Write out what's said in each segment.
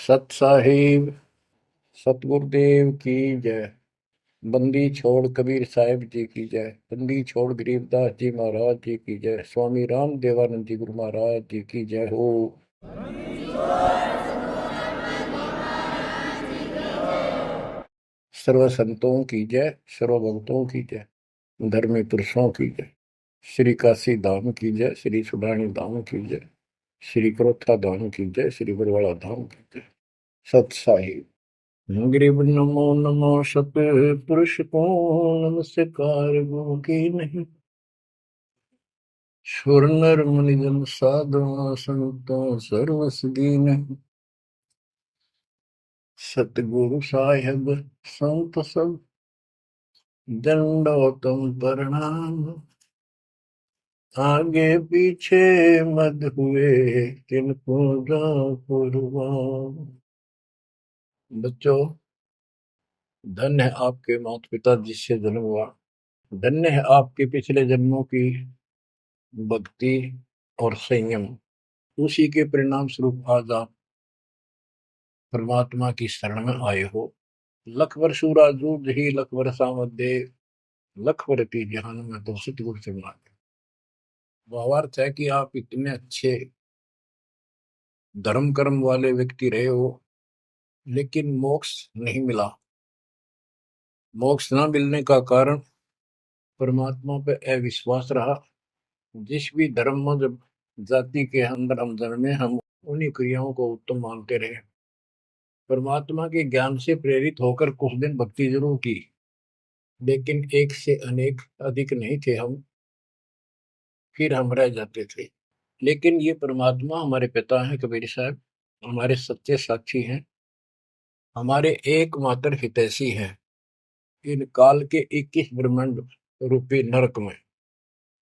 सत साहिब सतगुरुदेव की जय। बंदी छोड़ कबीर साहिब जी की जय। बंदी छोड़ गरीबदास जी महाराज जी की जय। स्वामी राम देवानंद जी गुरु महाराज जी की जय हो। सर्व संतों की जय, सर्व भक्तों की जय, धर्मी पुरुषों की जय। श्री काशी धाम की जय, श्री सुडानी धाम की जय, श्री क्रोथा धाम की जय, श्री बरवाड़ा धाम की जय। सत साहिब ग्रीब नमो नमो सत पुरुष को नमस्कार गो की नहीं। सुर नर मुनि जन साधु संतों सर्वस दीन। सतगुरु साहिब संत सब दंडोतम प्रणाम। आगे पीछे मत हुए तिनको जा कुर्बान। बच्चों, धन्य है आपके माता पिता जिससे जन्म हुआ। धन्य है आपके पिछले जन्मों की भक्ति और संयम। उसी के परिणाम स्वरूप आज आप परमात्मा की शरण में आए हो। लख वर्षूरा जूझ ही लख वर्षा लख वर्ती जहान में तो सतगुरु से मांगे। भावार्थ है कि आप इतने अच्छे धर्म कर्म वाले व्यक्ति रहे हो, लेकिन मोक्ष नहीं मिला। मोक्ष न मिलने का कारण परमात्मा पे अविश्वास रहा। जिस भी धर्म में जब जाति के अंदर हम जन्मे, हम उन्हीं क्रियाओं को उत्तम मानते रहे। परमात्मा के ज्ञान से प्रेरित होकर कुछ दिन भक्ति जरूर की, लेकिन एक से अनेक अधिक नहीं थे हम, फिर हम रह जाते थे। लेकिन ये परमात्मा हमारे पिता हैं कबीर साहब, हमारे सच्चे साक्षी हैं, हमारे एकमात्र हितैषी हैं इन काल के 21 ब्रह्मांड रूपी नरक में।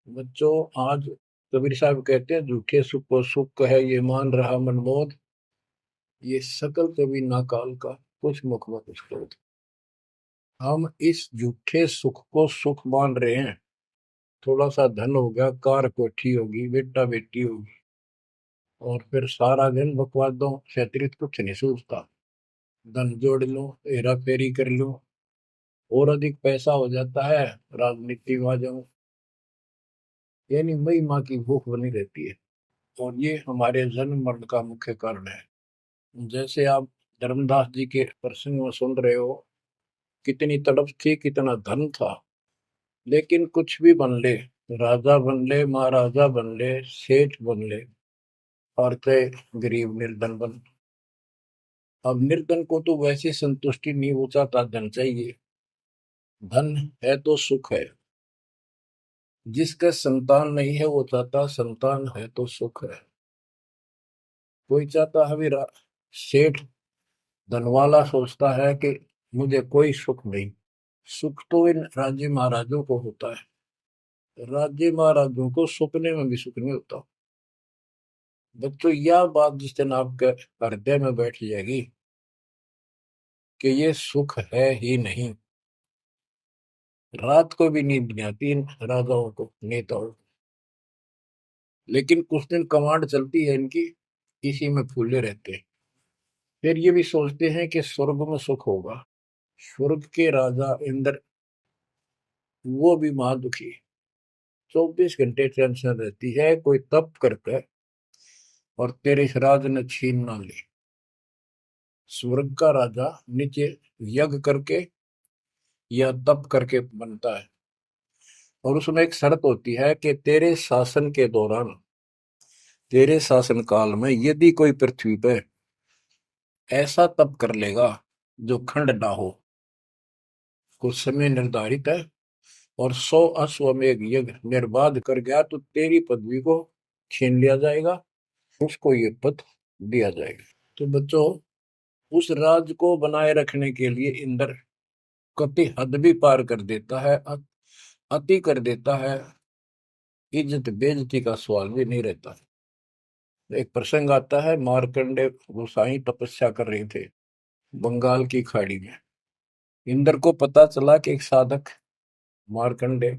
बच्चों, आज कबीर साहब कहते हैं झूठे सुख को सुख है ये मान रहा मनमोद, ये सकल कभी ना काल का कुछ मुख में कुछ क्रोध। हम इस झूठे सुख को सुख मान रहे हैं। थोड़ा सा धन हो गया, कार कोठी होगी, बेटा बेटी होगी, और फिर सारा दिन बकवादों से अतिरिक्त कुछ नहीं सूझता। धन जोड़ लो, हेरा फेरी कर लो, और अधिक पैसा हो जाता है, राजनीति में आ जाओ, यानी मई माँ की भूख बनी रहती है। और ये हमारे जन्म मरण का मुख्य कारण है। जैसे आप धर्मदास जी के प्रसंग में सुन रहे हो, कितनी तड़प थी, कितना धन था, लेकिन कुछ भी बन ले, राजा बन ले, महाराजा बन ले, सेठ बन ले, और कई गरीब निर्धन बन। अब निर्धन को तो वैसी संतुष्टि नहीं, वो चाहता धन चाहिए। धन है तो सुख है। जिसका संतान नहीं है वो चाहता संतान है तो सुख है। कोई चाहता है भी सेठ धनवाला सोचता है कि मुझे कोई सुख नहीं। सुख तो इन राज्य महाराजों को होता है। राज्य महाराजों को सपने में भी सुख नहीं होता। बच्चों, यह बात जिस दिन आपके हृदय में बैठ जाएगी कि ये सुख है ही नहीं, रात को भी नींद नहीं आती इन राजाओं को, नेताओं को। लेकिन कुछ दिन कमांड चलती है इनकी, इसी में फूले रहते हैं। फिर ये भी सोचते हैं कि स्वर्ग में सुख होगा। स्वर्ग के राजा इंद्र, वो भी महादुखी, 24 घंटे टेंशन रहती है कोई तप करके और तेरे इस राज ने छीन ना ले। स्वर्ग का राजा नीचे यज्ञ करके या तप करके बनता है, और उसमें एक शर्त होती है कि तेरे शासन के दौरान, तेरे शासन काल में यदि कोई पृथ्वी पे ऐसा तप कर लेगा जो खंड ना हो, कुछ समय निर्धारित है, और 100 अश्वमेध यज्ञ निर्बाध कर गया, तो तेरी पदवी को छीन लिया जाएगा, उसको ये पद दिया जाएगा। तो बच्चों, उस राज को बनाए रखने के लिए इंद्र कति हद भी पार कर देता है, अति कर देता है। इज्जत बेइज्जती का सवाल भी नहीं रहता। एक प्रसंग आता है, मार्कंडे गोसाई तपस्या कर रहे थे बंगाल की खाड़ी में। इंद्र को पता चला कि एक साधक मार्कंडे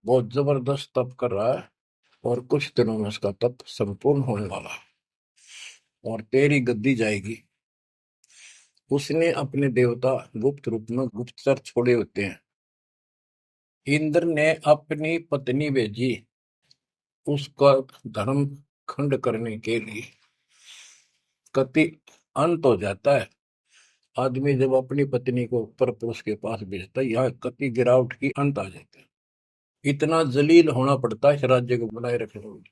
बहुत जबरदस्त तप कर रहा है और कुछ दिनों में उसका तप संपूर्ण होने वाला है। और तेरी गद्दी जाएगी। उसने अपने देवता गुप्त रूप में गुप्तचर छोड़े होते हैं। इंद्र ने अपनी पत्नी भेजी उसका धर्म खंड करने के लिए। कति अंत हो जाता है आदमी जब अपनी पत्नी को पर पुरुष के पास भेजता है, यहाँ कति गिरावट की अंत आ जाता है। इतना जलील होना पड़ता है इस राज्य को बनाए रखने में,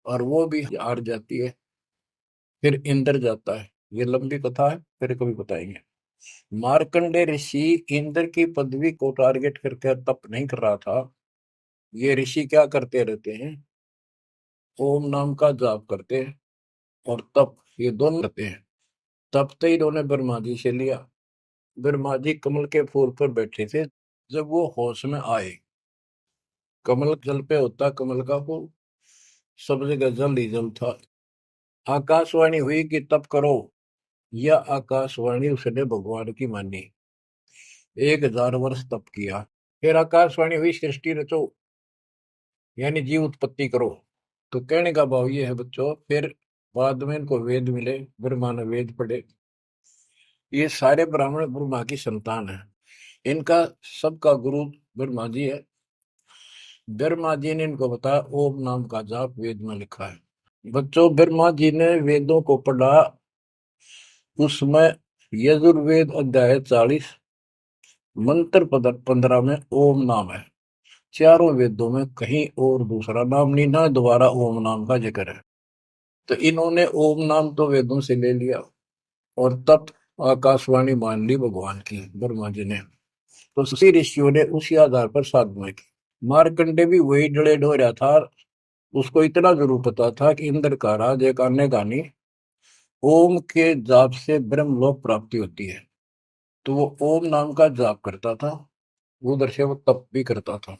और वो भी हार जाती है। फिर इंद्र जाता है। ये लंबी कथा है, फिर कभी बताएंगे। मार्कंडे ऋषि इंद्र की पदवी को टारगेट करके तप नहीं कर रहा था। ये ऋषि क्या करते रहते हैं, ओम नाम का जाप करते हैं और तप, ये दोनों करते हैं। तप तो इन्होंने ब्रह्मा जी से लिया। ब्रह्मा जी कमल के फूल पर बैठे थे। जब वो होश में आए, कमल जल पे होता कमल का फूल, सब जगह जल ही जल था। आकाशवाणी हुई कि तप करो। यह आकाशवाणी उसने भगवान की मानी। 1000 वर्ष तप किया। फिर आकाशवाणी हुई सृष्टि रचो, यानी जीव उत्पत्ति करो। तो कहने का भाव ये है बच्चों, फिर बाद में इनको वेद मिले, ब्रह्मा ने वेद पढ़े। ये सारे ब्राह्मण ब्रह्मा की संतान है। इनका सबका गुरु ब्रह्मा जी है। ब्रह्मा जी ने इनको बताया ओम नाम का जाप वेद में लिखा है। बच्चों, ब्रह्मा जी ने वेदों को पढ़ा। उसमें यजुर्वेद अध्याय 40 मंत्र 15 में ओम नाम है। चारों वेदों में कहीं और दूसरा नाम नहीं, ना दोबारा ओम नाम का जिक्र है। तो इन्होंने ओम नाम तो वेदों से ले लिया और तब आकाशवाणी मान ली भगवान की ब्रह्मा जी ने। तो उसी ऋषियों ने उसी आधार पर साधना की। मार्कंडे भी वही डले ढो रहा था। उसको इतना जरूर पता था कि इंद्र का राज एक अन्य गानी ओम के जाप से ब्रह्मलोक प्राप्ति होती है। तो वो ओम नाम का जाप करता था, उधर से वो तप भी करता था।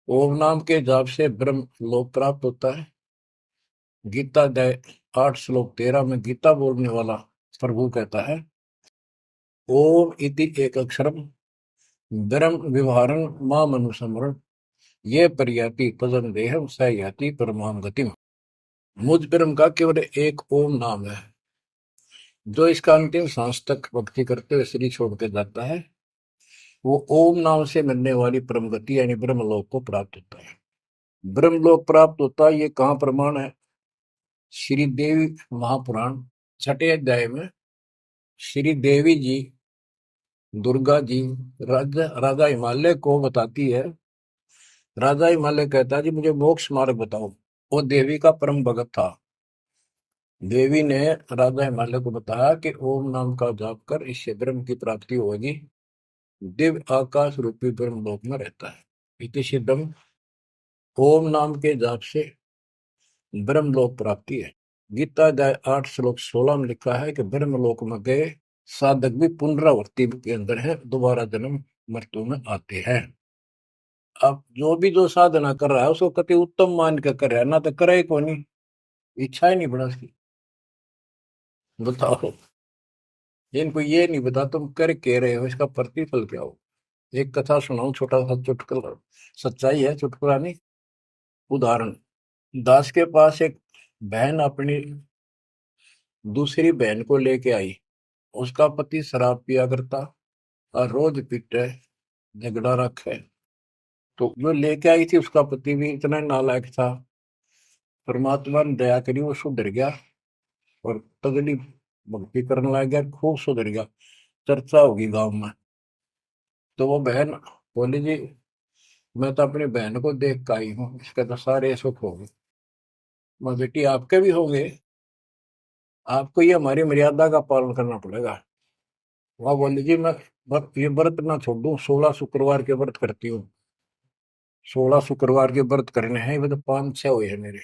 ओम नाम के जाप से ब्रह्म लोक प्राप्त होता है। गीता अध्याय 8 श्लोक 13 में गीता बोलने वाला प्रभु कहता है, ओम इति एक अक्षरम ब्रह्म विवहारं माम अनुसमरण ये पर्याति पदम देहम स याति परमाम गतिम। मुझ ब्रह्म का केवल एक ओम नाम है। जो इसका अंतिम सांस तक भक्ति करते हुए शरीर छोड़ के जाता है, वो ओम नाम से मिलने वाली परम गति यानी ब्रह्मलोक को प्राप्त होता है। ब्रह्मलोक प्राप्त होता है, ये कहाँ प्रमाण है? श्री देवी महापुराण 6ठे अध्याय में श्री देवी जी दुर्गा जी राजा राजा हिमालय को बताती है। राजा हिमालय कहता है जी मुझे मोक्ष मार्ग बताओ। वो देवी का परम भगत था। देवी ने राजा हिमालय को बताया कि ओम नाम का जाप कर, इससे ब्रह्म की प्राप्ति होगी। दिव्य आकाश रूपी ब्रह्म लोक में रहता है। इति सिद्धम, ओम नाम के जाप से ब्रह्मलोक प्राप्ति है। गीता अध्याय 8 श्लोक 16 में लिखा है कि ब्रह्मलोक में गए साधक भी पुनरावृत्ति के अंदर है, दोबारा जन्म मृत्यु में आते हैं। अब जो साधना कर रहा है उसको कति उत्तम मान के कर रहा है, ना तो करे को नहीं, इच्छा ही नहीं बड़ा उसकी। बताओ, इनको ये नहीं बता तुम कर के रहे हो, इसका प्रतिफल क्या हो। एक कथा सुनाऊं, छोटा सा चुटकुला, सच्चाई है, चुटकुला नहीं। उदाहरण, दास के पास एक बहन अपनी दूसरी बहन को लेके आई। उसका पति शराब पिया करता और रोज पीटे, झगड़ा रखे। तो जो लेके आई थी उसका पति भी इतना नालायक था। परमात्मा ने दया करी, वो सुधर गया और तगड़ी भक्ति करने लग गया, खूब सुधर गया, चर्चा होगी गांव में। तो वो बहन बोली जी मैं तो अपनी बहन को देख के आई हूँ, इसके तो सारे सुख हो गए। मैं बेटी आपके भी होंगे, आपको ये हमारी मर्यादा का पालन करना पड़ेगा। वह बोली जी मैं ये व्रत ना छोड़ दूं, 16 शुक्रवार के व्रत करती हूँ। 16 शुक्रवार के व्रत करने हैं, वो तो 5-6 हुए हैं मेरे।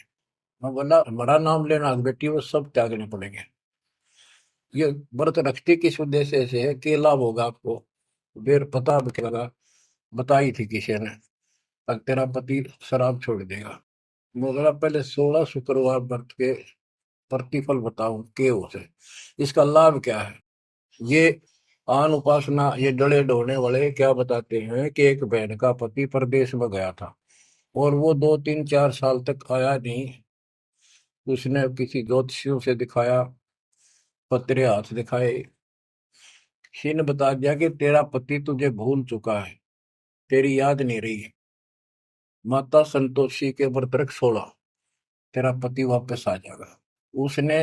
मैं बोला हमारा नाम लेना बेटी, वो सब त्यागने पड़ेंगे। ये व्रत रखती किस उद्देश्य से है, क्या लाभ होगा आपको? फिर पता लगा, बताई थी किसी ने, अब तेरा पति शराब छोड़ देगा। मैं बोला पहले 16 शुक्रवार व्रत के प्रतिफल बताऊं के उसे, इसका लाभ क्या है। ये आन उपासना, ये डले ढोने वाले क्या बताते हैं कि एक बहन का पति परदेश में गया था और वो 2-3-4 साल तक आया नहीं। उसने किसी ज्योतिषियों से दिखाया, पतरे हाथ दिखाए, किसी ने बता दिया कि तेरा पति तुझे भूल चुका है, तेरी याद नहीं रही है, माता संतोषी के व्रत रख 16, तेरा पति वापस आ जाएगा। उसने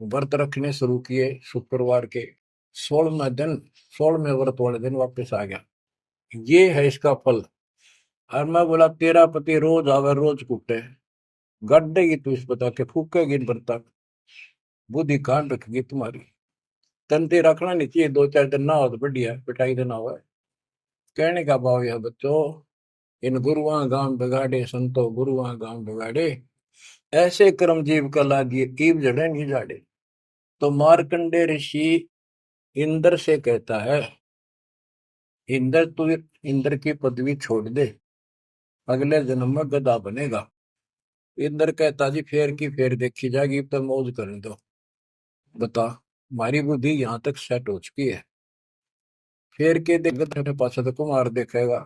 व्रत रखने शुरू किए, शुक्रवार के 16वें दिन, 16वें व्रत वाले दिन वापस आ गया। ये है इसका फल। और मैं बोला तेरा पति रोज आवे रोज कूटे, गड्ढेगी तू इस बता के, फूकेगी इन पर तक, बुद्धि कान रखेगी तुम्हारी। तंते रखना नहीं चाहिए, 2-4 दिन ना हो तो बढ़िया, पिटाई देना हुआ है। कहने का भाव यह बच्चों, इन गुरुआ गांव बिगाड़े संतो, गुरुआ गांव बिगाड़े, ऐसे कर्म जीव का लागिए कीव जड़े नहीं जाड़े। तो मार्कंडे ऋषि इंद्र से कहता है, इंद्र तू इंद्र की पदवी छोड़ दे, अगले जन्म में गधा बनेगा। इंद्र कहता जी फेर की फेर देखी जाएगी, तो मौज करने दो। बता, हमारी बुद्धि यहाँ तक सेट हो चुकी है। फेर के देख तेरे पास तो कुमार देखेगा,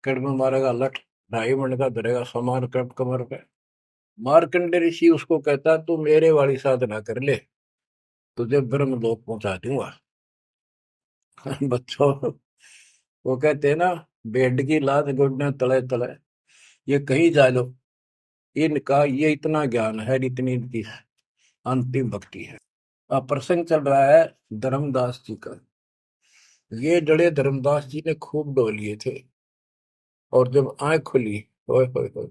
कड़ में मारेगा लठ, 2.5 मिनट का धरेगा समान कमर पे। मार्कंडे ऋषि उसको कहता तू मेरे वाली साधना कर ले, तुझे ब्रह्मलोक पहुंचा दूंगा। बच्चों, वो कहते हैं ना, बेड की लात गुडने तले तले, ये कहीं जा लो, इनका ये इतना ज्ञान है, इतनी इनकी अंतिम भक्ति है। अब प्रसंग चल रहा है धर्मदास जी का। ये जड़े धर्मदास जी ने खूब डो लिए थे, और जब आंख खुली, ओए होए होए,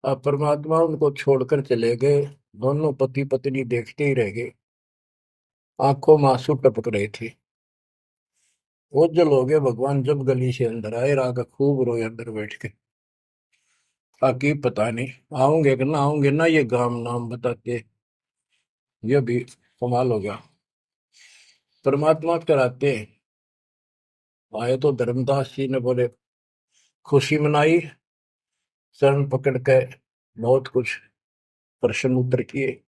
अब परमात्मा उनको छोड़कर चले गए। दोनों पति पत्नी देखते ही रह गए, आंखों में आंसू टपक रहे थे। ओझल हो गए भगवान जब गली से अंदर आए, राग खूब रोए अंदर बैठ के। ताकि पता नहीं आऊंगे कि ना आऊंगे ना, ये गाम नाम बताते, ये भी कमाल हो गया। परमात्मा कराते आए तो धर्मदास जी ने बोले खुशी मनाई, शरण पकड़ के बहुत कुछ प्रश्न उत्तर किए।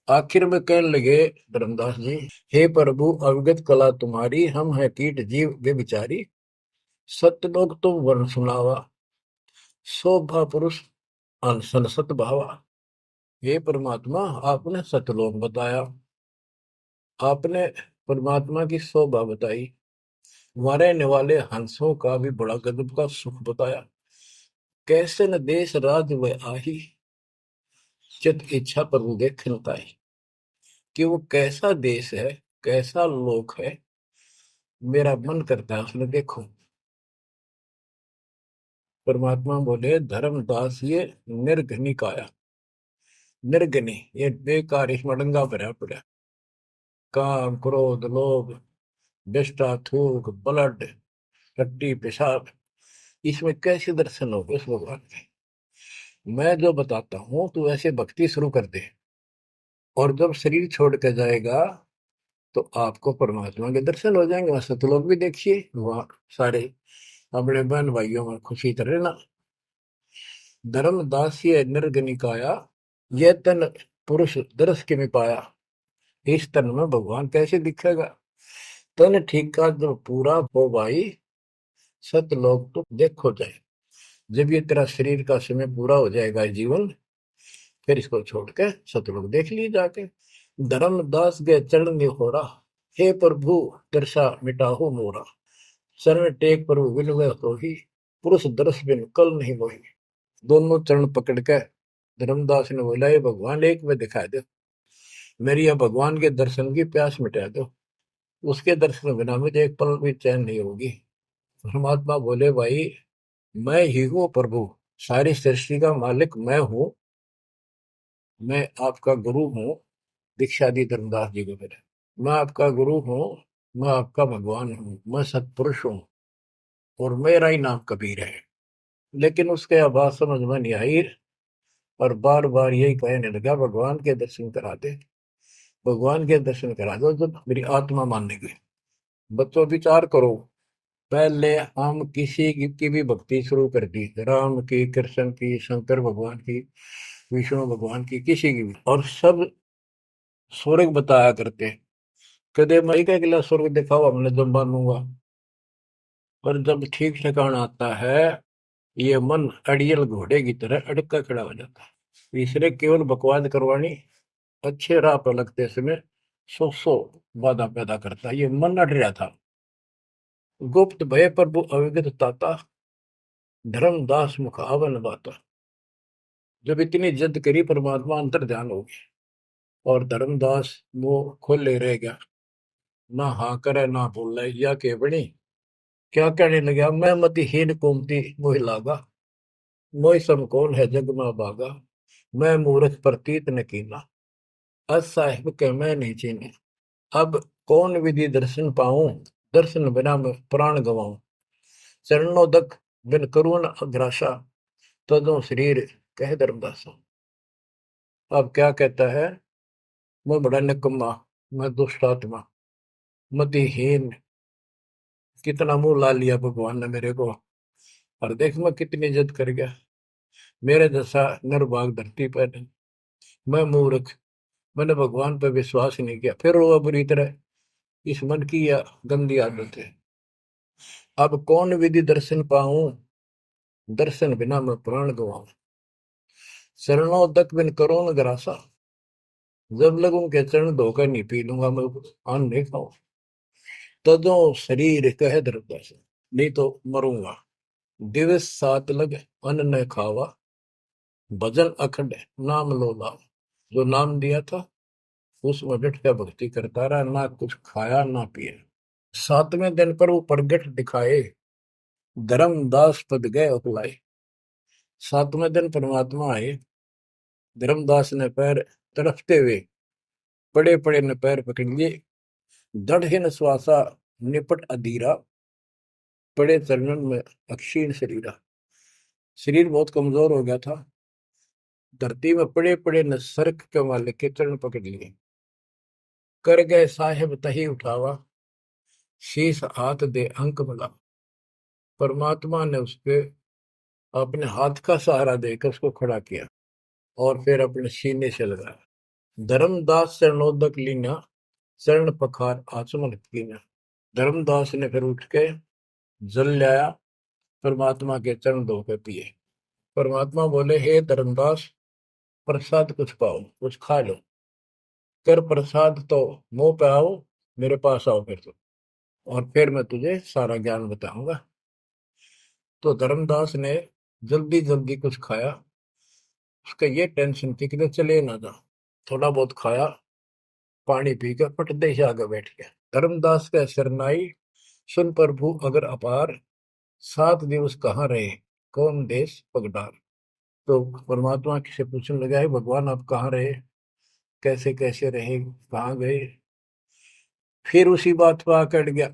आखिर में कहने लगे धर्मदास जी, हे प्रभु अवगत कला तुम्हारी, हम है कीट जीव वे बिचारी, सत्यलोक तुम वर्ण सुनावा, शोभा पुरुष अनसन सत भावा। हे परमात्मा आपने सतलोक बताया, आपने परमात्मा की शोभा बताई, वहाँ रहने वाले हंसों का भी बड़ा गजब का सुख बताया। कैसे न देश राज व आही, चित इच्छा प्रभु देखन ताई। कि वो कैसा देश है, कैसा लोक है, मेरा मन करता है उसने देखो। परमात्मा बोले धर्मदास ये निर्घनी काया, निर्घनी ये बेकार, इसमें डंगा भरा पड़ा, काम क्रोध लोभ विष्टा थूक ब्लड टट्टी पेशाब, इसमें कैसे दर्शन हो गए उस भगवान के। मैं जो बताता हूं तू ऐसे भक्ति शुरू कर दे, और जब शरीर छोड़ के जाएगा तो आपको परमात्मा के दर्शन हो जाएंगे। वहां सतलोक भी देखिए, वहां सारे अपने बहन भाइयों में खुशी करे ना। धर्मदास ये निर्गनिकाया, यह तन पुरुष दरस के में पाया, इस तन में भगवान कैसे दिखेगा। तन ठीक का जब पूरा हो भाई, सतलोक तो देखो जाए। जब ये तेरा शरीर का समय पूरा हो जाएगा जीवन, फिर इसको छोड़ के सतलोक देख ली जाके। धर्मदास के चरण हो रहा, हे प्रभु दर्शा मिटाहो मोरा, चरण टेक प्रभु विनय हो ही, पुरुष दर्श बिन कल नहीं मोही। दोनों चरण पकड़ के धर्मदास ने बोला, ये भगवान एक में दिखा दो, मेरी यह भगवान के दर्शन की प्यास मिटा दो, उसके दर्शन बिना मुझे एक पल भी चैन नहीं होगी। परमात्मा बोले भाई मैं ही हूँ प्रभु, सारी सृष्टि का मालिक मैं हूँ, मैं आपका गुरु हूँ। दीक्षा दी धर्मदास जी को मेरे, मैं आपका गुरु हूँ, मैं आपका भगवान हूँ, मैं सत्पुरुष हूँ, और मेरा ही नाम कबीर है। लेकिन उसके आवाज समझ में नहीं आई, और बार बार यही कहने लगा भगवान के दर्शन करा दे, भगवान के दर्शन करा दो। जब मेरी आत्मा मानने गई। बच्चों विचार करो, पहले हम किसी की भी भक्ति शुरू कर दी, राम की, कृष्ण की, शंकर भगवान की, विष्णु भगवान की, किसी की भी, और सब स्वर्ग बताया करते। कदे मई का अगला स्वर्ग दिखाओ, हमने जब मानूंगा। पर जब ठीक ठिकाना आता है ये मन अड़ियल घोड़े की तरह अड़का खड़ा हो जाता। तीसरे केवल बकवाद करवानी, अच्छे राह पर लगते समय सौ बाधा पैदा करता। ये मन अड़ रहा था। गुप्त भय प्रभु अविगत ताता, धर्मदास मुख आवन बाता। जब इतनी जिद करी परमात्मा अंतर ध्यान हो गया और धर्मदास वो खोले रह गया, ना हाँ करे ना बोले, या के बनी क्या कहने लगा, मैं मतिहीन कोमती मोहि लागा, मोहि सम कौन है जग में भागा, मैं मूर्ख प्रतीत न कीना, अस साहिब के मैं नहीं चीने। अब कौन विधि दर्शन पाऊं, दर्शन बिना मैं प्राण गवाऊं, चरणोदक बिन करुण अग्रासा, तदो शरीर कह धर्मदासा। अब क्या कहता है, मैं बड़ा निकम्मा, मैं दुष्ट आत्मा, मतिहीन, कितना मुंह ला लिया भगवान ने मेरे को, और देख मैं कितनी इज्जत कर गया, मेरे जैसा निर्भाग धरती पर नहीं। मैं मूर्ख, मैंने भगवान पर विश्वास नहीं किया, फिर वो बुरी तरह। इस मन की यह गंदी आदत है। अब कौन विधि दर्शन पाऊं, दर्शन बिना मैं प्राण गवाऊं, चरणों तक बिन करो न ग्रासा। जब लगूं के चरण धोकर नहीं पी लूंगा मैं, अन्न नहीं खाऊं, तदो शरीर कह धर्मदास, नहीं तो मरूंगा। दिवस सात लग अन्न न खावा, भजन अखंड नाम लो लावा। जो नाम दिया था उसमें डट के भक्ति करता रहा, ना कुछ खाया ना पिया। सातवें दिन पर वो प्रगट दिखाए, धर्मदास पद गए उपलाए। सातवें दिन परमात्मा आए, धर्मदास ने पैर तरफते हुए पड़े पड़े ने पैर पकड़ लिए, दृढ़ श्वासा निपट अधीरा, पड़े चरणन में अक्षीण शरीरा। शरीर बहुत कमजोर हो गया था, धरती में पड़े पड़े न सरक के मालिक के चरण पकड़ लिए। कर गए साहेब तही उठावा, शीश हाथ दे अंक मिला। परमात्मा ने उसके अपने हाथ का सहारा देकर उसको खड़ा किया और फिर अपने सीने से लगाया। धर्मदास चरणोदक लीना, चरण पखार आचमन कीना। धर्मदास ने फिर उठ के जल लाया, परमात्मा के चरण धो के पिए। परमात्मा बोले, हे धर्मदास, प्रसाद कुछ पाओ, कुछ खा लो, कर प्रसाद तो मुंह पे आओ, मेरे पास आओ फिर तो, और फिर मैं तुझे सारा ज्ञान बताऊंगा। तो धर्मदास ने जल्दी जल्दी कुछ खाया। उसका ये टेंशन थी कि चले ना जा। थोड़ा बहुत खाया, पानी पीकर पटदे से आगे बैठ गया। धर्मदास का शरनाई सुन प्रभु अगर अपार, 7 दिवस कहाँ रहे, कौन देश पगडार। तो परमात्मा से पूछने लगा है, भगवान आप कहाँ रहे, कैसे कैसे रहे, कहाँ गए। फिर उसी बात पर आकर गया,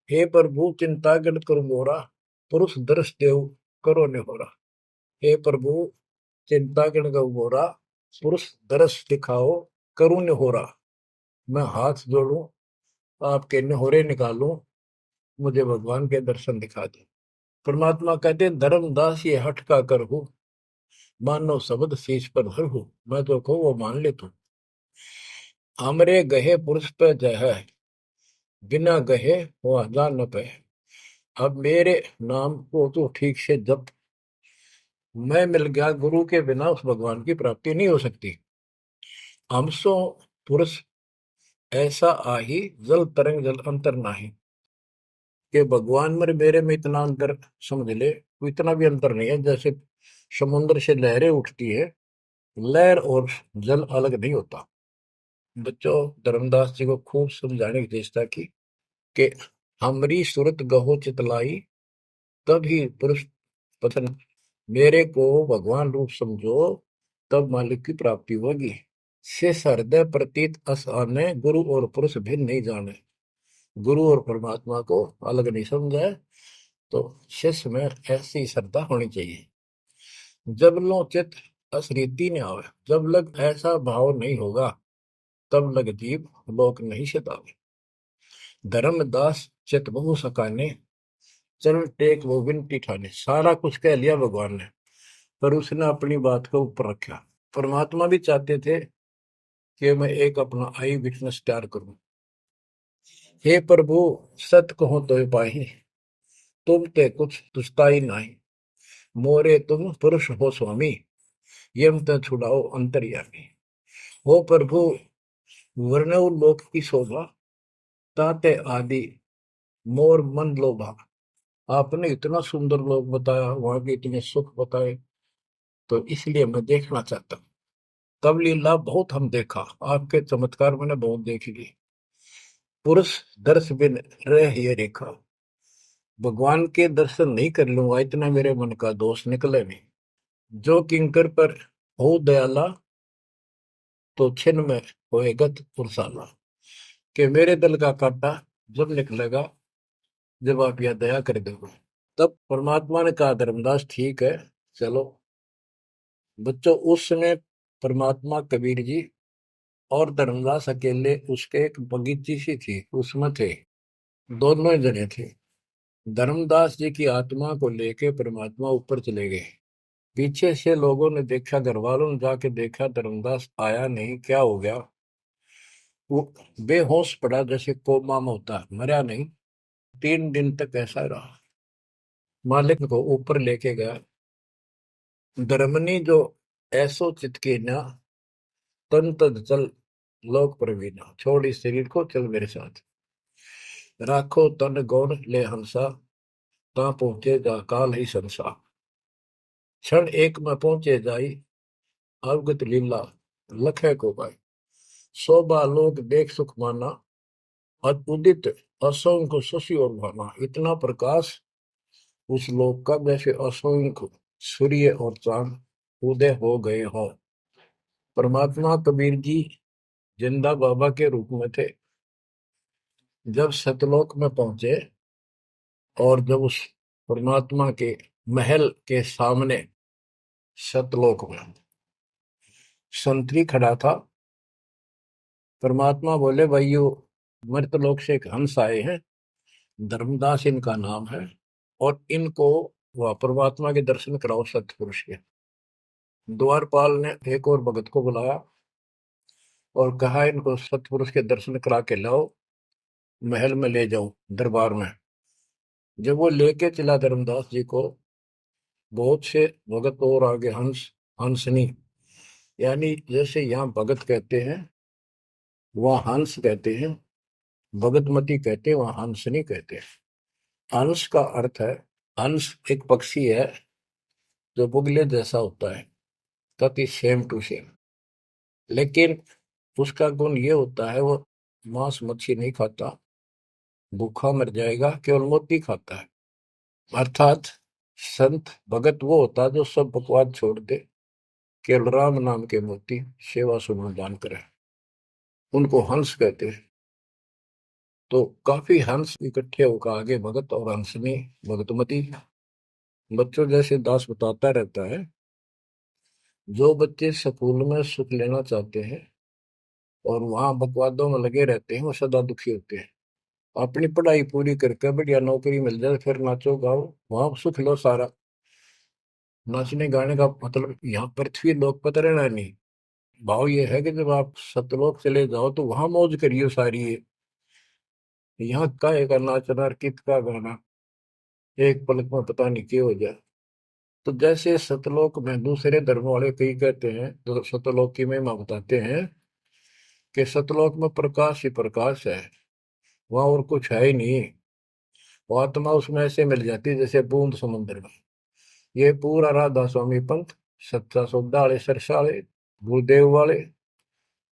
हे प्रभु चिंता गण करो मोरा, पुरुष दर्श देव करो ने हो रहा। हे प्रभु चिंता गण गौ मोरा, पुरुष दर्श दिखाओ करूं ने हो रहा। मैं हाथ जोड़ूं, आपके नहोरे निकालूं, मुझे भगवान के दर्शन दिखा दे। परमात्मा कहते धर्मदास ये हट का कर हो, मानो शब्द शीश पर धर हो। मैं तो कहूँ वो मान ले तू। हमरे गहे पुरुष पे जय है, बिना गहे वो जान न पे। अब मेरे नाम को तो ठीक से जप, मैं मिल गया, गुरु के बिना उस भगवान की प्राप्ति नहीं हो सकती। हमसो पुरुष ऐसा आही, जल तरंग जल अंतर नाही। कि भगवान मेरे में इतना अंतर समझ ले, तो इतना भी अंतर नहीं है। जैसे समुद्र से लहरें उठती है, लहर और जल अलग नहीं होता। बच्चों, धर्मदास जी को खूब समझाने की चेष्टा की कि हमरी सूरत गहो चितलाई, तभी पुरुष पतन, मेरे को भगवान रूप समझो, तब मालिक की प्राप्ति होगी। शेष हृदय प्रतीत अस आने, गुरु और पुरुष भिन्न नहीं जाने। गुरु और परमात्मा को अलग नहीं समझा है, तो शिष्य में ऐसी श्रद्धा होनी चाहिए। जब लो चित असरीति ने आवे, जब लग ऐसा भाव नहीं होगा, तब लग जीव लोक नहीं सतावे। धर्मदास चित बहु सकाने, चरण टेक वो विनती ठाने। सारा कुछ कह लिया भगवान ने, पर उसने अपनी बात को ऊपर रखा। परमात्मा भी चाहते थे कि मैं एक अपना आई विटनेस तैयार करूं। हे प्रभु सत कहो तो पाही, तुम ते कुछ तुस्ताई नहीं। मोरे तुम पुरुष हो स्वामी, यम त छुड़ाओ अंतर्यामी। हो प्रभु, वर्णव लोक की शोभा, ताते आदि मोर मन लोभा। आपने इतना सुंदर लोक बताया, वहां के इतने सुख बताए, तो इसलिए मैं देखना चाहता हूँ। तब लीला बहुत हम देखा, आपके चमत्कार मैंने बहुत देख लिए। पुरुष दर्श बिन रह ये रेखा, भगवान के दर्शन नहीं कर लूंगा इतना मेरे मन का दोष निकले नहीं। जो किंकर पर हो दयाला, तो छिन में होएगा पुरसाला। कि मेरे दिल का कांटा जब निकलेगा, जब आप यह दया कर दोगे। तब परमात्मा ने कहा, धर्मदास ठीक है, चलो। बच्चों, उस समय परमात्मा कबीर जी और धर्मदास अकेले उसके एक बगीची सी थी, उसमें थे, दोनों ही जने थे। धर्मदास जी की आत्मा को लेके परमात्मा ऊपर चले गए। पीछे से लोगों ने देखा, घर वालों ने जाके देखा, धर्मदास आया नहीं, क्या हो गया। वो बेहोश पड़ा, जैसे कोमा में होता है, मरा नहीं। 3 दिन तक ऐसा रहा। मालिक को ऊपर लेके गया। धर्मनी जो ऐसो चितकी ना, तन तद चल लोक प्रवीणा। छोड़ इस शरीर को, चल मेरे साथ। राखो तन गौण ले हंसा, ता पहुंचे जा काल ही संसा। क्षण एक में पहुंचे जाई, अवगत लीला लखे को पाई। शोभा लोक देख सुख माना, उदित असंख्य शशि और भाना। इतना प्रकाश उस लोक का, जैसे असंख्य सूर्य और चांद उदय हो गए हों। परमात्मा कबीर जी जिंदा बाबा के रूप में थे। जब सतलोक में पहुंचे, और जब उस परमात्मा के महल के सामने सतलोक में संतरी खड़ा था, परमात्मा बोले, भाइयों, मृतलोक से एक हंस आए हैं, धर्मदास इनका नाम है, और इनको वह परमात्मा के दर्शन कराओ सतपुरुष के। द्वारपाल ने एक और भगत को बुलाया और कहा, इनको सतपुरुष के दर्शन करा के लाओ, महल में ले जाओ, दरबार में। जब वो लेके चला धर्मदास जी को, बहुत से भगत और आगे हंस हंसनी, यानी जैसे यहाँ भगत कहते हैं वहाँ हंस कहते हैं, भगतमती कहते हैं, वहाँ हंसनी कहते हैं। हंस का अर्थ है, हंस एक पक्षी है जो बुगले जैसा होता है, कति सेम टू सेम। लेकिन उसका गुण ये होता है, वो मांस मच्छी नहीं खाता, भूखा मर जाएगा, केवल मोती खाता है। अर्थात संत भगत वो होता है जो सब बकवाद छोड़ दे, केवल राम नाम के मोती सेवा सुमन दान करे, उनको हंस कहते हैं। तो काफी हंस इकट्ठे होकर आगे भगत और हंसनी भगतमती। बच्चों, जैसे दास बताता रहता है, जो बच्चे स्कूल में सुख लेना चाहते हैं और वहां बकवादों में लगे रहते हैं, वो सदा दुखी होते हैं। अपनी पढ़ाई पूरी करके बढ़िया नौकरी मिल जाए, फिर नाचो गाओ, वहां सुख लो सारा। नाचने गाने का मतलब यहाँ पृथ्वी लोक पर रहना नहीं। भाव ये है कि जब आप सतलोक चले जाओ तो वहां मौज करियो सारी। यहाँ का नाचना और कित का गाना, एक पलक में पता नहीं क्या हो जाए। तो जैसे सतलोक में दूसरे धर्म वाले कई कहते हैं, जो सतलोक की महिमा बताते हैं, कि सतलोक में प्रकाश ही प्रकाश है, वहां और कुछ है ही नहीं। वो आत्मा उसमें ऐसे मिल जाती है जैसे बूंद समुद्र में। ये पूरा राधा स्वामी पंथ, सच्चा सौदा वाले, सरसा वाले, गुरुदेव वाले,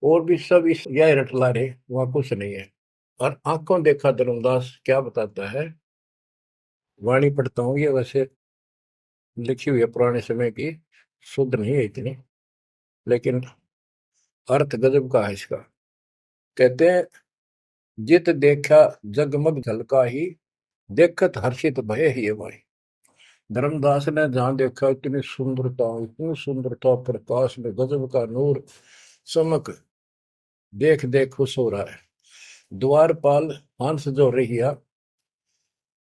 और भी सब इस यह रटला रहे, वहां कुछ नहीं है। और आंखों देखा धर्मदास क्या बताता है, वाणी पढ़ता हूँ, ये वैसे लिखी हुई है पुराने समय की, शुद्ध नहीं है इतनी, लेकिन अर्थ गजब का है इसका। कहते हैं, जित देखा जगमग झलका ही, देखत हर्षित भय ही भाई। धर्मदास ने जहां देखा, इतनी सुंदरता प्रकाश में गजब का नूर चमक, देख देख खुश हो रहा है। द्वारपाल हंस जो रहिया,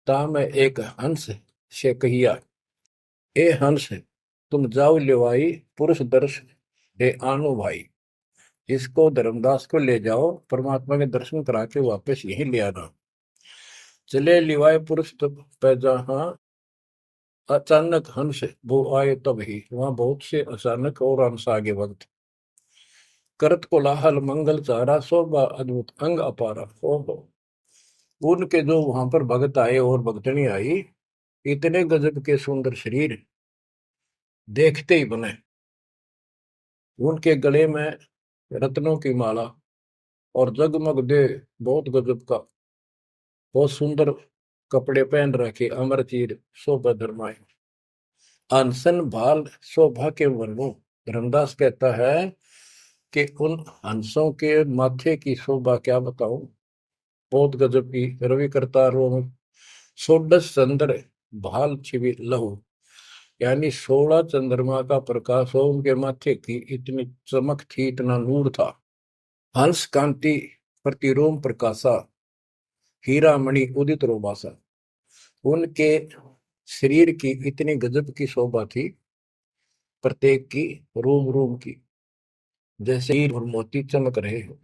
ता में एक हंस से कहिया, ए हंस, तुम जाओ लेवाई, पुरुष दर्श दे आनो भाई। इसको धर्मदास को ले जाओ, परमात्मा के दर्शन करा के वापस यहीं ले आना। चले लिवाए पुरुष तो पैजा, हाँ अचानक हंस वो आए तब ही, वहां बहुत से अचानक और हंस आगे वक्त। करत कोलाहल मंगल चारा, शोभा अद्भुत अंग अपारा। ओहो, उनके जो वहां पर भगत आए और भगतनी आई, इतने गजब के सुंदर शरीर देखते ही बने। उनके गले में रत्नों की माला और जगमग दे, बहुत गजब का, बहुत सुंदर कपड़े पहन रखे, अमर चीर शोभा धर्माए। अनसन भाल शोभा के वर्णो। धर्मदास कहता है कि उन हंसों के माथे की शोभा क्या बताऊं, बहुत गजब की। रवि करतारों में षोडश चंद्र भाल छिवि लहू, यानी 16 चंद्रमा का प्रकाश हो उनके माथे की, इतनी चमक थी, इतना नूर था। हंस कांति प्रतिरोम प्रकाशा, हीरा मणि उदित रोमासा। उनके शरीर की इतनी गजब की शोभा थी, प्रत्येक की रोम रोम की जैसे हीर और मोती चमक रहे हो।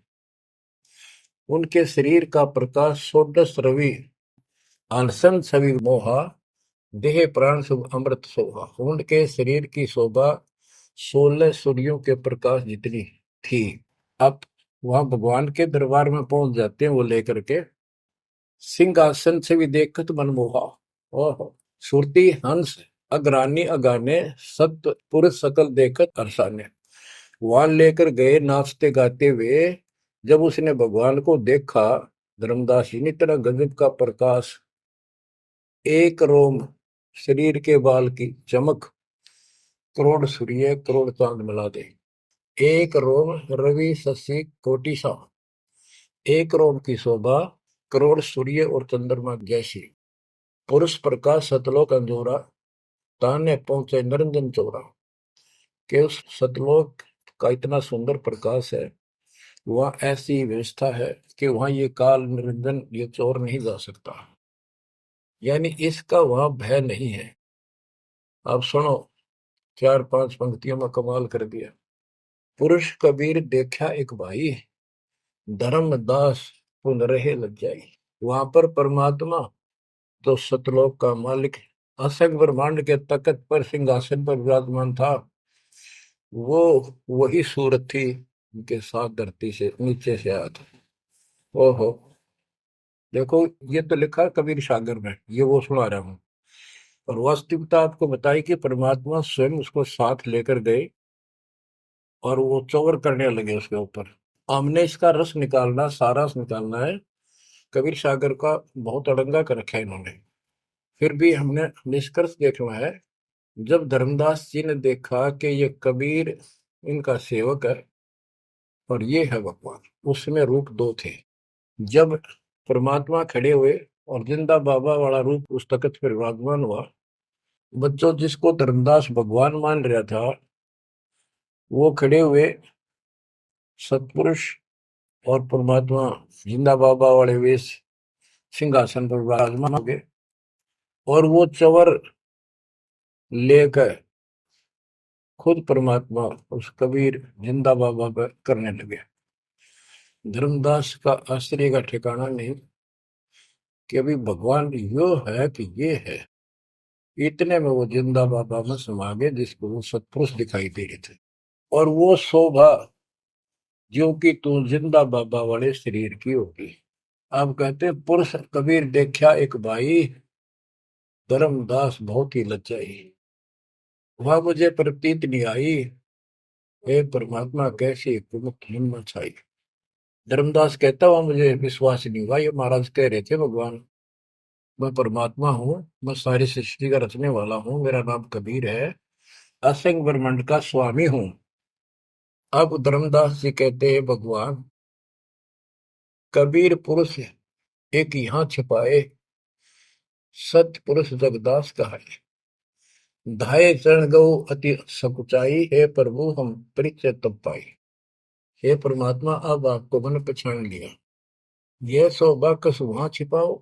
उनके शरीर का प्रकाश षोडश रवि, अनसन छवि मोहा, देह प्राण शुभ अमृत शोभा। उनके शरीर की शोभा 16 सूर्यों के प्रकाश जितनी थी। अब वहां भगवान के दरबार में पहुंच जाते हैं वो लेकर के, सिंहासन से भी देखत मनमोहा। ओहो, सुरती हंस अग्रानी अगाने, सत्य पुरुष सकल देखत अरसाने। वहां लेकर गए नाचते गाते हुए। जब उसने भगवान को देखा, धर्मदास जी ने, इतना गजब का प्रकाश, एक रोम शरीर के बाल की चमक, करोड़ सूर्य करोड़ चांद मिला दे। एक रोम रवि शशि कोटि सा, एक रोम की शोभा करोड़ सूर्य और चंद्रमा जैसी। पुरुष प्रकाश सतलोक अंजोरा, ताने पहुंचे निरंजन चौरा। के उस सतलोक का इतना सुंदर प्रकाश है, वहां ऐसी व्यवस्था है कि वहां ये काल निरंजन, ये चोर नहीं जा सकता, यानी इसका वहां भय नहीं है। आप सुनो, 4-5 पंक्तियों में कमाल कर दिया। पुरुष कबीर देखा एक भाई, धर्मदास पुन रहे लज्जाई। वहां पर परमात्मा, तो सतलोक का मालिक, असंग ब्रह्मांड के तख्त पर सिंहासन पर विराजमान था, वो वही सूरत थी उनके साथ धरती से नीचे से आया था। ओहो, देखो, ये तो लिखा कबीर सागर में, ये वो सुना रहा हूँ। और वास्तविकता आपको बताई कि परमात्मा स्वयं उसको साथ लेकर गए और वो चौर करने लगे उसके ऊपर। हमने इसका रस निकालना, सारा रस निकालना है। कबीर सागर का बहुत अड़ंगा कर रखा है इन्होंने, फिर भी हमने निष्कर्ष देखना है। जब धर्मदास जी ने देखा कि ये कबीर इनका सेवक है और ये है भगवान, उसमें रूप दो थे। जब परमात्मा खड़े हुए और जिंदा बाबा वाला रूप उस तख्त पर विराजमान हुआ, बच्चों जिसको धर्मदास भगवान मान रहा था, वो खड़े हुए सतपुरुष, और परमात्मा जिंदा बाबा वाले वेश सिंहासन पर विराजमान हो गए, और वो चवर लेकर खुद परमात्मा उस कबीर जिंदा बाबा पर करने लगे। धर्मदास का आश्चर्य का ठिकाना नहीं कि अभी भगवान यो है कि ये है। इतने में वो जिंदा बाबा में समा गए, जिसको वो सतपुरुष दिखाई दे रहे थे। और वो शोभा जो कि तू जिंदा बाबा वाले शरीर की होगी। अब कहते पुरुष कबीर देखा एक भाई, धर्मदास बहुत ही लज्जाई। वह मुझे प्रतीत नहीं आई, हे परमात्मा कैसी कुमुख हिम्मत छाई। धर्मदास कहता हुआ मुझे विश्वास नहीं हुआ, ये महाराज कह रहे थे भगवान, मैं परमात्मा हूँ, मैं सारी सृष्टि का रचने वाला हूँ, मेरा नाम कबीर है, असंग ब्रह्मांड का स्वामी हूँ। अब धर्मदास जी कहते हैं भगवान कबीर पुरुष एक यहाँ छिपाए, सत्य पुरुष जगदास कहा है। धाये चरण गौ अति सकुचाई, हे प्रभु हम परिचय तब पाई। हे परमात्मा, अब आपको मैंने पहचान लिया। यह शोभा कस वहां छिपाओ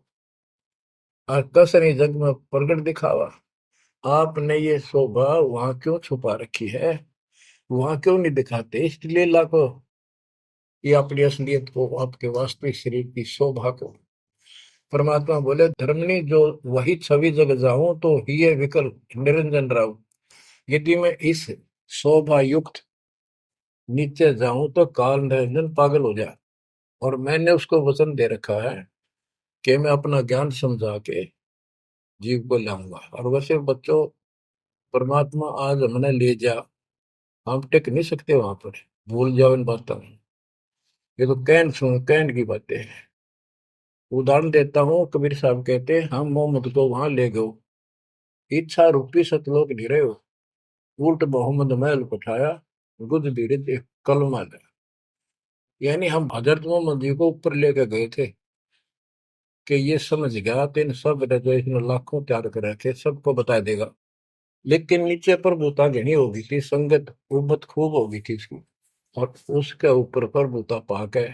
और कस नहीं जग में प्रगट दिखावा। आपने ये शोभा वहां क्यों छुपा रखी है, वहां क्यों नहीं दिखाते, इसलिए लाखों ये अपनी असलियत को, आपके वास्तविक शरीर की शोभा को परमात्मा बोले धर्मनी जो वही छवि जग जाऊं तो ही विकल निरंजन राव, यदि मैं इस शोभा युक्त नीचे जाऊं तो काल निरंजन पागल हो जाए। और मैंने उसको वचन दे रखा है कि मैं अपना ज्ञान समझा के जीव को लाऊंगा। और वैसे बच्चों, परमात्मा आज हमने ले जा, हम टिक नहीं सकते वहां पर, भूल जाओ इन बातों में। ये तो कहन सुन कहन की बातें हैं। उदाहरण देता हूँ, कबीर साहब कहते हैं हम मोहम्मद को वहां ले गए, इच्छा रूपी सतलोक नहीं रहे हो, उल्ट मोहम्मद महल पठाया, गुद बीरज कलमा दे। यानी हम हजरत मोहम्मद जी को ऊपर लेके गए थे कि ये समझ गया तो इन सब जो इसने लाखों तैयार कर रखे सबको बता देगा। लेकिन नीचे प्रभुता घनी हो गई थी, संगत उबत खूब हो गई थी इसकी, और उसके ऊपर प्रभुता पाके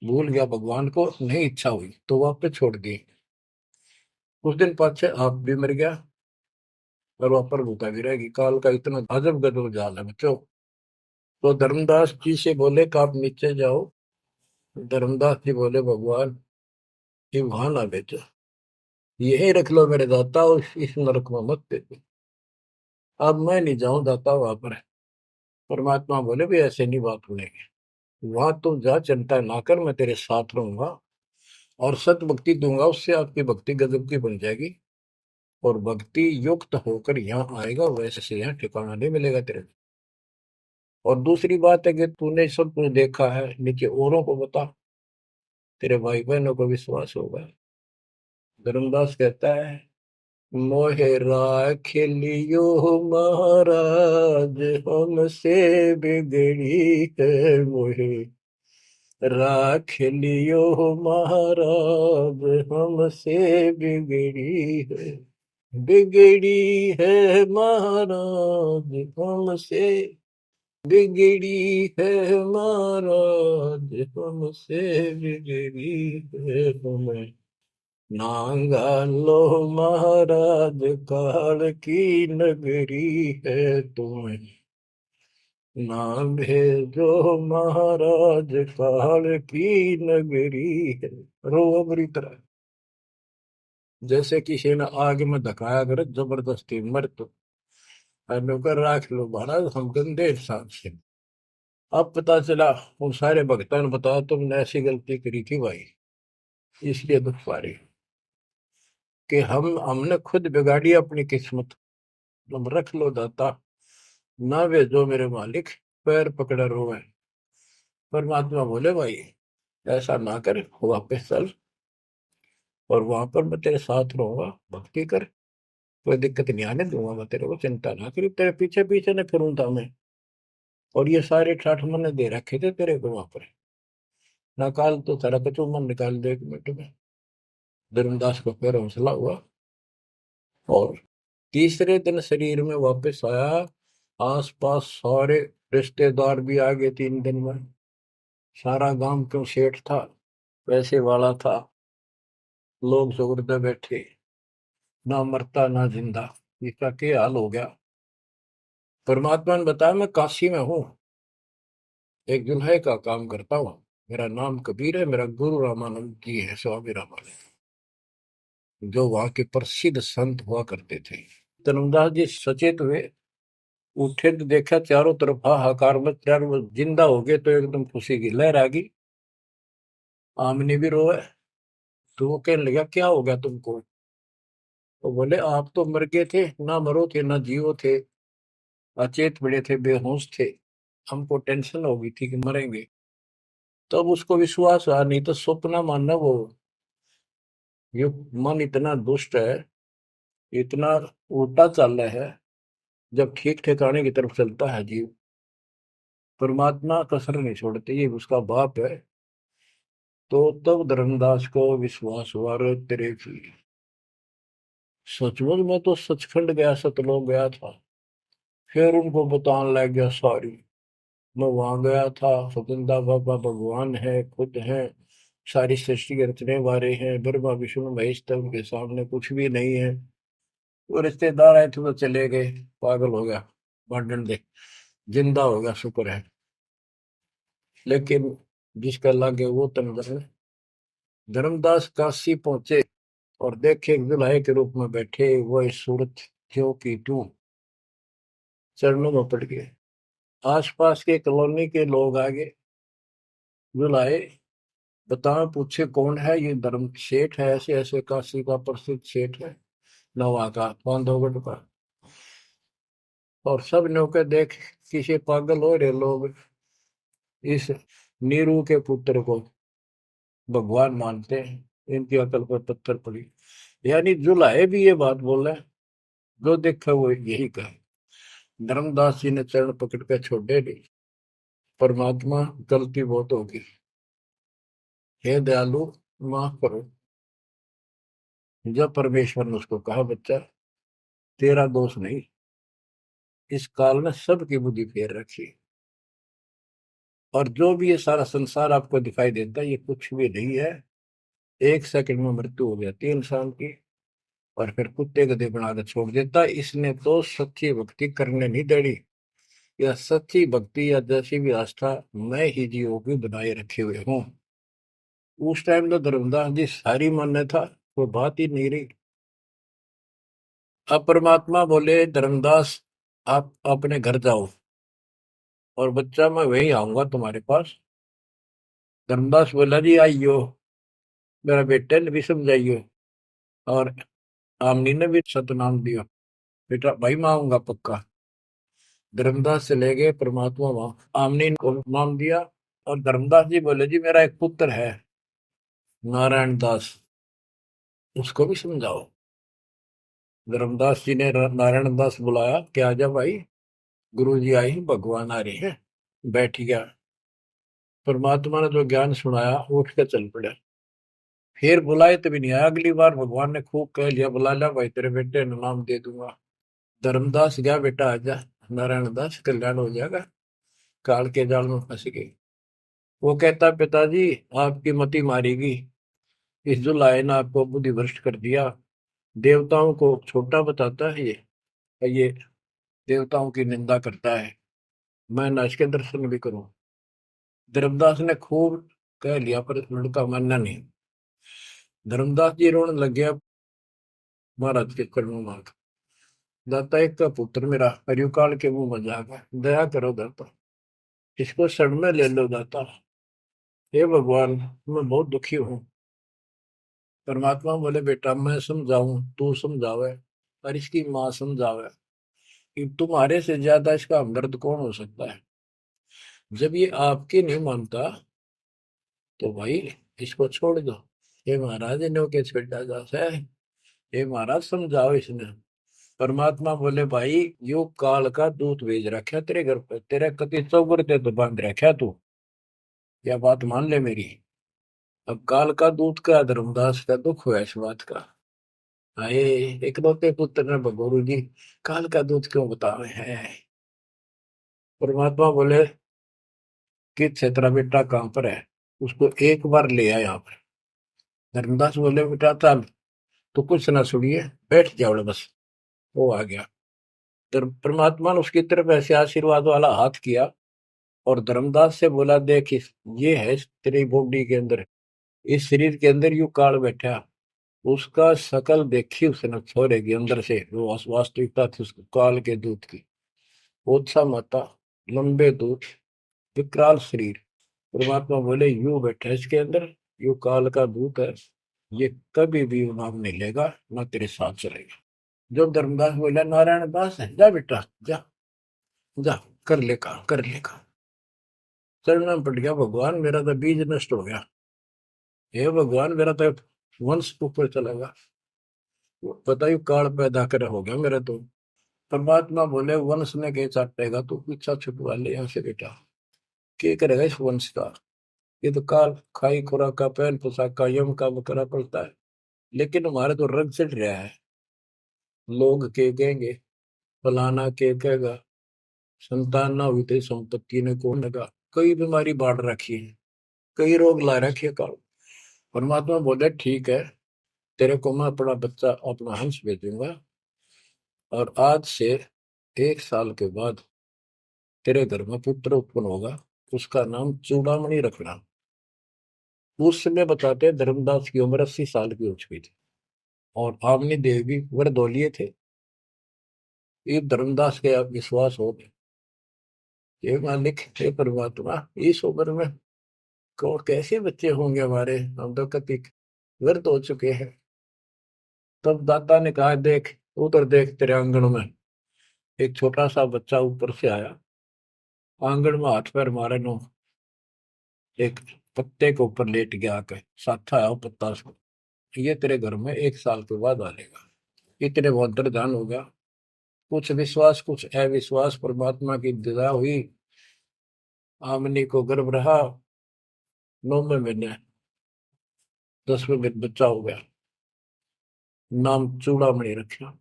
भूल गया भगवान को, नहीं इच्छा हुई तो वापस छोड़ दी। कुछ दिन पाछे आप भी मर गया और वहां प्रभुता भी रहेगी। काल का इतना अजब गजब जाल है बच्चों। तो धर्मदास जी से बोले कि आप नीचे जाओ। धर्मदास जी बोले भगवान ये वहां ना भेजो, यही रख लो मेरे दाता, और इस नरक में मत भेजो। अब मैं नहीं जाऊं दाता वहां पर। परमात्मा बोले भी ऐसे नहीं बात सुनेगी, वहां तुम जा, चिंता ना कर, मैं तेरे साथ रहूंगा और सत भक्ति दूंगा, उससे आपकी भक्ति गजब की बन जाएगी और भक्ति युक्त होकर यहाँ आएगा, वैसे से यहाँ ठिकाना नहीं मिलेगा तेरे। और दूसरी बात है कि तूने सब कुछ देखा है, नीचे औरों को बता, तेरे भाई बहनों को विश्वास होगा। धर्मदास कहता है मोहे राख लियो महाराज, हमसे बिगड़ी है मोहे राख लियो महाराज, हमसे बिगड़ी है, बिगड़ी है महाराज हमसे, बिगड़ी है महाराज हमसे, बिगड़ी है हमें नांगा लो महाराज, काल की नगरी है तुम्हें ना भेजो महाराज, काल की नगरी है। रो बुरी तरह, जैसे किसी ने आग में धकाया करे जबरदस्ती मर तो नौकर राख लो महाराज, हम गंदे इंसान से। अब पता चला उन सारे भक्तों ने बताया तुमने ऐसी गलती करी थी भाई, इसलिए दुख पा रही कि हमने खुद बिगाड़ी अपनी किस्मत, तुम रख लो दाता, ना वे जो मेरे मालिक, पैर पकड़ा रोवे। परमात्मा बोले भाई ऐसा ना कर, वापस चल और वहां पर मैं तेरे साथ रहूंगा, भक्ति कर, कोई दिक्कत नहीं आने दूंगा मैं तेरे को, चिंता ना करी, तेरे पीछे पीछे न फिरूंगा मैं। और ये सारे ठाठ मैंने दे रखे थे तेरे को वहां पर, ना काल तो सारा कचू मन निकाल दे 1 मिनट में। धर्मदास को फिर हौसला हुआ और तीसरे दिन शरीर में वापस आया। आसपास सारे रिश्तेदार भी आ गए 3 दिन में। सारा गांव क्यों सेठ था, पैसे वाला था, लोग सुगरदे बैठे, ना मरता ना जिंदा, इसका क्या हाल हो गया। परमात्मा ने बताया मैं काशी में हूँ, एक दुल्हे का काम करता हूँ, मेरा नाम कबीर है, मेरा गुरु रामानंद जी है, स्वामी रामानंद, जो वहां के प्रसिद्ध संत हुआ करते थे। धर्मदास जी सचेत हुए, उठे तो देखा चारों तरफ हाहाकार मच रहा है, वो जिंदा हो गए तो एकदम खुशी की लहर आ गई। आमने भी रोए, तो वो कहने लगा क्या हो गया तुमको। तो बोले आप तो मर गए थे, ना मरो थे ना जियो थे, अचेत पड़े थे, बेहोश थे, हमको टेंशन हो गई थी कि मरेंगे। तब उसको विश्वास हुआ, नहीं तो स्वप्न मानना वो, ये मन इतना दुष्ट है, इतना उल्टा चल रहा है, जब ठीक ठिकाने की तरफ चलता है जीव, परमात्मा कसर नहीं छोड़ते, ये उसका बाप है। तो तब धर्मदास को विश्वास हुआ, रे तेरे की सचमुच में तो सचखंड गया, सतलोक गया था। फिर उनको बताने लग गया सारी, मैं वहां गया था, सतंदा बाबा भगवान है, खुद है, सारी सृष्टि के रचने वाले हैं, ब्रह्मा विष्णु महेश, तब उनके सामने कुछ भी नहीं है। वो रिश्तेदार आए थे तो चले गए, पागल हो गया, भांडन दे, जिंदा हो गया शुक्र है। लेकिन जिसका लागे वो तंदर है, धर्मदास काशी पहुंचे और देखे दुल्हे के रूप में बैठे वह सूरत ज्यों की त्यों चरणों में पड़ गए। आसपास के कॉलोनी के लोग आगे बुलाए, बताओ पूछे कौन है ये? धर्म सेठ है, ऐसे ऐसे काशी का प्रसिद्ध सेठ है, नवा का बांधवगढ़ का। और सब नौके देख किसी पागल हो रहे लोग इस नीरू के पुत्र को भगवान मानते हैं, इनकी अकल पर पत्थर पड़ी। यानी जुलाहे भी ये बात बोले, जो देखा वो यही कहे। धर्मदास जी ने चरण पकड़ के छोड़े नहीं, परमात्मा गलती बहुत होगी, हे दयालु माफ करो। जब परमेश्वर ने उसको कहा, बच्चा तेरा दोष नहीं, इस काल ने सबकी बुद्धि फेर रखी, और जो भी ये सारा संसार आपको दिखाई देता है ये कुछ भी नहीं है। एक सेकंड में मृत्यु हो जाती है इंसान की, और फिर कुत्ते गधे बना के छोड़ देता है। इसने तो सच्ची भक्ति करने नहीं देनी, या सच्ची भक्ति या जैसी भी आस्था मैं ही जीवों की बनाए रखे हुए हूँ। उस टाइम तो धर्मदास जी सारी मान्य था, वो बात ही नहीं रही। अब परमात्मा बोले, धर्मदास आप अपने घर जाओ, और बच्चा मैं वही आऊंगा तुम्हारे पास। धर्मदास बोला, जी आइयो, मेरा बेटे ने भी समझाइयो, और आमनी ने भी सतनाम दियो, बेटा भाई मैं आऊंगा पक्का। धर्मदास से ले गए परमात्मा वहां, आमनी को नाम दिया। और धर्मदास जी बोले, जी मेरा एक पुत्र है नारायण दास, उसको भी समझाओ। धर्मदास जी ने नारायण दास बुलाया, क्या आजा भाई, गुरु जी आई, भगवान आ रहे हैं। बैठ गया। परमात्मा ने जो ज्ञान सुनाया उठ के चल पड़ा। फिर बुलाए तभी नहीं आया। अगली बार भगवान ने खूब कह लिया, बुला लिया भाई, तेरे बेटे ने नाम दे दूंगा। धर्मदास गया, बेटा आजा, नारायण दास कल्याण हो जाएगा। काल के जाल में फंस गई। वो कहता, पिताजी आपकी मति मारेगी, इस जुलाए ने आपको बुद्धि भ्रष्ट कर दिया। देवताओं को छोटा बताता है ये देवताओं की निंदा करता है, मैं न इसके दर्शन भी करूं। धर्मदास ने खूब कह लिया, पर लड़का मानना नहीं। धर्मदास जी रोने लग गया महाराज के चरणों में। दाता एक का पुत्र मेरा हरिकाल के मुंह में जागा, दया करो दाता, इसको शरण में ले लो दाता। हे भगवान मैं बहुत दुखी हूँ। परमात्मा बोले, बेटा मैं समझाऊं तू समझावे, और इसकी माँ समझावे, कि तुम्हारे से ज्यादा इसका हमदर्द कौन हो सकता है। जब ये आपकी नहीं मानता तो भाई इसको छोड़ दो। हे महाराज इन्हों के छेड़ा जाता है, हे महाराज समझाओ इसने। परमात्मा बोले, भाई यो काल का दूत भेज रखा तेरे घर पे, तेरे कति चौगर ते तो बांध रखा तू, यह बात मान ले मेरी। अब काल का दूत का धर्मदास का दुख हुआ इस बात का। आए इकलौते पुत्र ने भगोरू जी काल का दूत क्यों बता रहे हैं। परमात्मा बोले कि तेरा बेटा कहां पर है, उसको एक बार ले आया यहाँ पर। धर्मदास बोले, बेटा चल, तो कुछ ना सुनिए, बैठ जाओ बस। वो आ गया। परमात्मा ने उसकी तरफ ऐसे आशीर्वाद वाला हाथ किया, और धर्मदास से बोला, देख ये है तेरी बॉडी के अंदर, इस शरीर के अंदर यू काल बैठा। उसका शकल देखी उसने छोरे के अंदर से, वो वास्तविकता थी उस काल के दूत की। ओछा माता, लंबे दूत, विकराल शरीर। परमात्मा बोले, यू बैठा इसके अंदर, यू काल का दूत है, ये कभी भी नाम नहीं लेगा, ना तेरे साथ चलेगा। जब धर्मदास बोला, नारायण दास है, जा बेटा जा, जा कर ले काम, कर ले काम। चरणों में पड़ गया, भगवान मेरा तो बीज नष्ट हो गया, हे भगवान मेरा तो वंश ऊपर चलेगा, बताइए काल पैदा कर हो गया मेरा तो। परमात्मा बोले, वंश ने के चाटेगा, तू पीछा छुटवा ले यहाँ से बेटा, क्या करेगा इस वंश का। ये तो काल खाई खुराक का पहन पोशाक का यम का बकरा पड़ता है, लेकिन हमारे तो रंग चढ़ रहा है। लोग के कहेंगे, फलाना के कहेगा, संतान ना हुई तेरी संपत्ति ने कौन लगा, कई बीमारी बांट रखी है, कई रोग ला रखे है काल। परमात्मा बोले, ठीक है, तेरे को मैं अपना बच्चा अपना हंस भेजूंगा, और आज से 1 साल के बाद तेरे घर में पुत्र उत्पन्न होगा, उसका नाम चूड़ामणि रखना। उस समय बताते हैं धर्मदास की उम्र 80 साल की हो चुकी थी और आमनी देव भी वरदौलिये थे। ये धर्मदास के आप विश्वास हो गए, हे मालिक हे परमात्मा, इस उम्र में कौन कैसे बच्चे होंगे हमारे, हम तो कभी व्यर्थ हो चुके हैं। तब दाता ने कहा, देख उधर देख, तेरे आंगन में एक छोटा सा बच्चा ऊपर से आया, आंगन में हाथ पैर मारे नो, एक पत्ते के ऊपर लेट गया आके, साथा आया वो पत्ता उसको, ये तेरे घर में 1 साल के बाद आ लेगा। इतने बहुत ध्यान हो गया। कुछ विश्वास कुछ अविश्वास, परमात्मा की दया हुई, आमनी को गर्भ रहा, 9वें महीने 10वें दिन बच्चा हो गया, नाम चूड़ामणि रखा।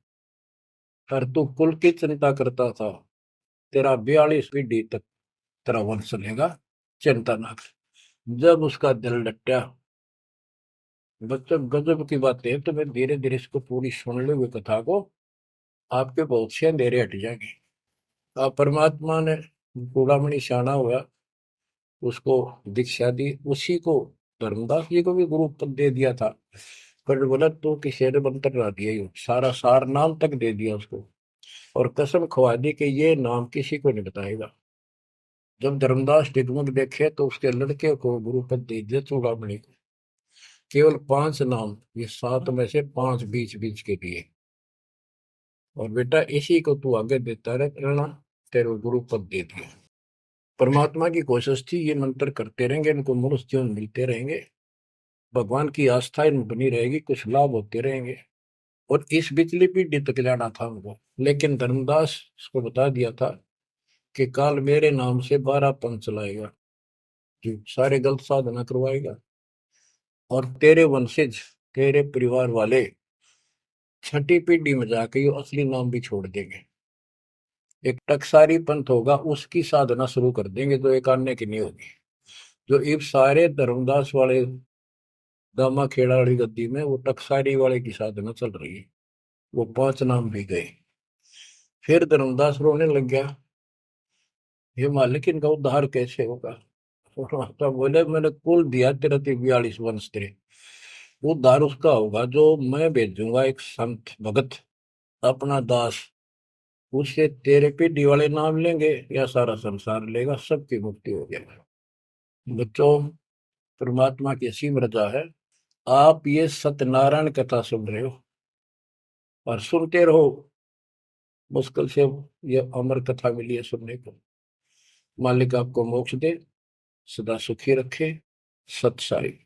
और तू कुल की चिंता करता था, तेरा 42 पीढ़ी तक तेरा वंश चलेगा, चिंता ना कर। जब उसका दिल लट्टा, बच्चों गजब की बात है, तो मैं धीरे धीरे इसको पूरी सुन ले हुए कथा को, आपके बहुत से अंधेरे हट जाएंगे। परमात्मा ने चूड़ामणि शाना हुआ, उसको दीक्षा दी, उसी को धर्मदास जी को भी गुरु पद दे दिया था। पर बोला तो किसी ने मंत्र ना दिया, ही सारा सार नाम तक दे दिया उसको, और कसम खवा दी कि ये नाम किसी को नहीं बताएगा। जब धर्मदास डिगमग देखे तो उसके लड़के को गुरु पद दे दिया चूड़ामणि को, केवल 5 नाम, ये 7 में से 5 बीच बीच के दिए, और बेटा इसी को तू आगे देता रहना, तेरे गुरु पद दे दिया। परमात्मा की कोशिश थी, ये मंत्र करते रहेंगे, इनको मनुष्य जीवन मिलते रहेंगे, भगवान की आस्था इनमें बनी रहेगी, कुछ लाभ होते रहेंगे, और इस बिचली पीढ़ी तक जाना था उनको। लेकिन धर्मदास को बता दिया था कि काल मेरे नाम से 12 पंथ चलाएगा, जो सारे गलत साधना करवाएगा, और तेरे वंशज, तेरे परिवार वाले 6ठी पीढ़ी में जाके ये असली नाम भी छोड़ देंगे। एक टकसारी पंथ होगा, उसकी साधना शुरू कर देंगे, जो एक आने की नहीं होगी। जो इब सारे धर्मदास वाले दामा खेड़ा वाली गद्दी में वो टकसारी वाले की साधना चल रही है, वो 5 नाम भी गए। फिर धर्मदास रोने लग गया, हे मालिक इनका उद्धार कैसे होगा। तो बोले, मैंने कुल दिया तेरा 42 वंश, तेरे उद्धार उसका होगा जो मैं भेजूंगा, एक संत भगत अपना दास, उससे तेरे पीढ़ी वाले नाम लेंगे या सारा संसार लेगा, सबकी मुक्ति हो जाएगी। बच्चों, परमात्मा की असीम रजा है, आप ये सत्यनारायण कथा सुन रहे हो और सुनते रहो। मुश्किल से ये अमर कथा मिली है सुनने को। मालिक आपको मोक्ष दे, सदा सुखी रखे। सत साई।